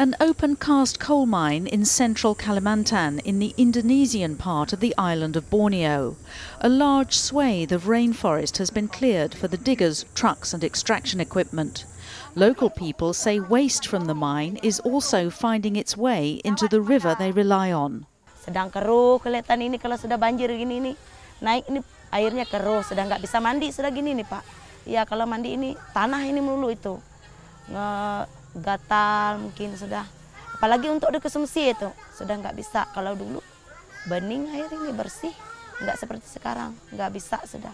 An open-cast coal mine in central Kalimantan in the Indonesian part of the island of Borneo. A large swathe of rainforest has been cleared for the diggers, trucks and extraction equipment. Local people say waste from the mine is also finding its way into the river they rely on. Sedang keruh kelihatan ini kalau sudah banjir gini nih, naik ini airnya keruh, sudah nggak bisa mandi sudah gini nih Pak. Ya kalau mandi ini tanah ini melulu itu. Gatal mungkin sudah, apalagi untuk dikonsumsi itu sudah nggak bisa. Kalau dulu bening air ini bersih, nggak seperti sekarang, nggak bisa sudah.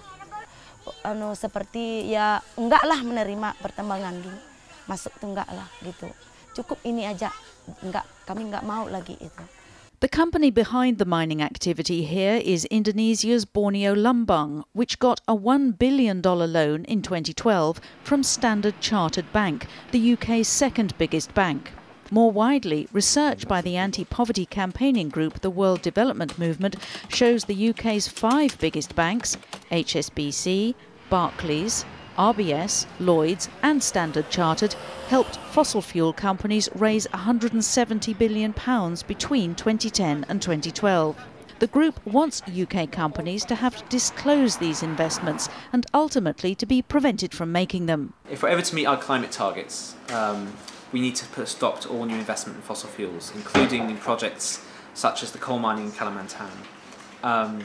Seperti ya enggak lah menerima pertambangan gini, masuk tuh enggak lah gitu. Cukup ini aja, enggak, kami nggak mau lagi itu. The company behind the mining activity here is Indonesia's Borneo Lambang, which got a $1 billion loan in 2012 from Standard Chartered Bank, the UK's second biggest bank. More widely, research by the anti-poverty campaigning group the World Development Movement shows the UK's 5 biggest banks, HSBC, Barclays, RBS, Lloyds and Standard Chartered, helped fossil fuel companies raise £170 billion between 2010 and 2012. The group wants UK companies to have to disclose these investments and ultimately to be prevented from making them. If we're ever to meet our climate targets, we need to put a stop to all new investment in fossil fuels, including in projects such as the coal mining in Kalimantan.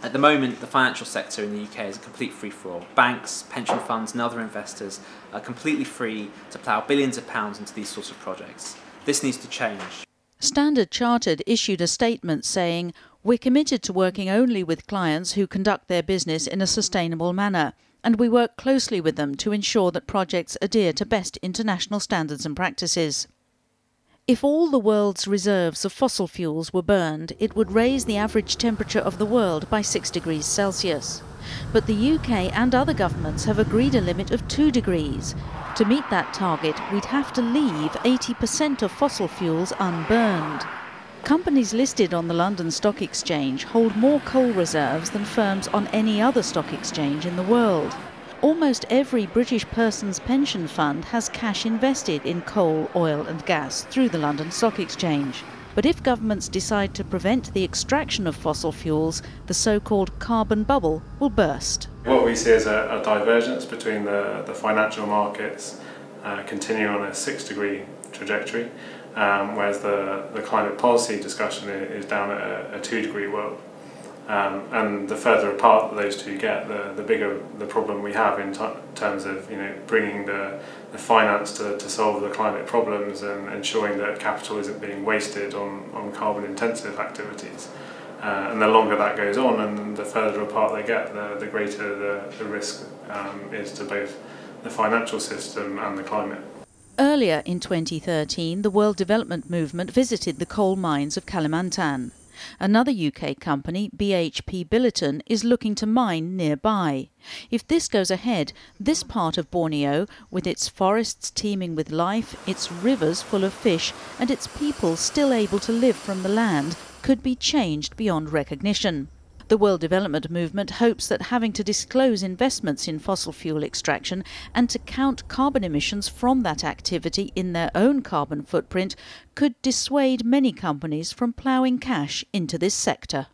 At the moment, the financial sector in the UK is a complete free-for-all. Banks, pension funds and other investors are completely free to plough billions of pounds into these sorts of projects. This needs to change. Standard Chartered issued a statement saying, "We're committed to working only with clients who conduct their business in a sustainable manner, and we work closely with them to ensure that projects adhere to best international standards and practices." If all the world's reserves of fossil fuels were burned, it would raise the average temperature of the world by 6 degrees Celsius. But the UK and other governments have agreed a limit of 2 degrees. To meet that target, we'd have to leave 80% of fossil fuels unburned. Companies listed on the London Stock Exchange hold more coal reserves than firms on any other stock exchange in the world. Almost every British person's pension fund has cash invested in coal, oil and gas through the London Stock Exchange. But if governments decide to prevent the extraction of fossil fuels, the so-called carbon bubble will burst. What we see is a divergence between the financial markets continuing on a 6-degree trajectory, whereas the climate policy discussion is down at a 2-degree world. And the further apart that those two get, the bigger the problem we have in terms of bringing the finance to solve the climate problems and ensuring that capital isn't being wasted on carbon-intensive activities. And the longer that goes on and the further apart they get, the greater the risk is to both the financial system and the climate. Earlier in 2013, the World Development Movement visited the coal mines of Kalimantan. Another UK company, BHP Billiton, is looking to mine nearby. If this goes ahead, this part of Borneo, with its forests teeming with life, its rivers full of fish, and its people still able to live from the land, could be changed beyond recognition. The World Development Movement hopes that having to disclose investments in fossil fuel extraction and to count carbon emissions from that activity in their own carbon footprint could dissuade many companies from ploughing cash into this sector.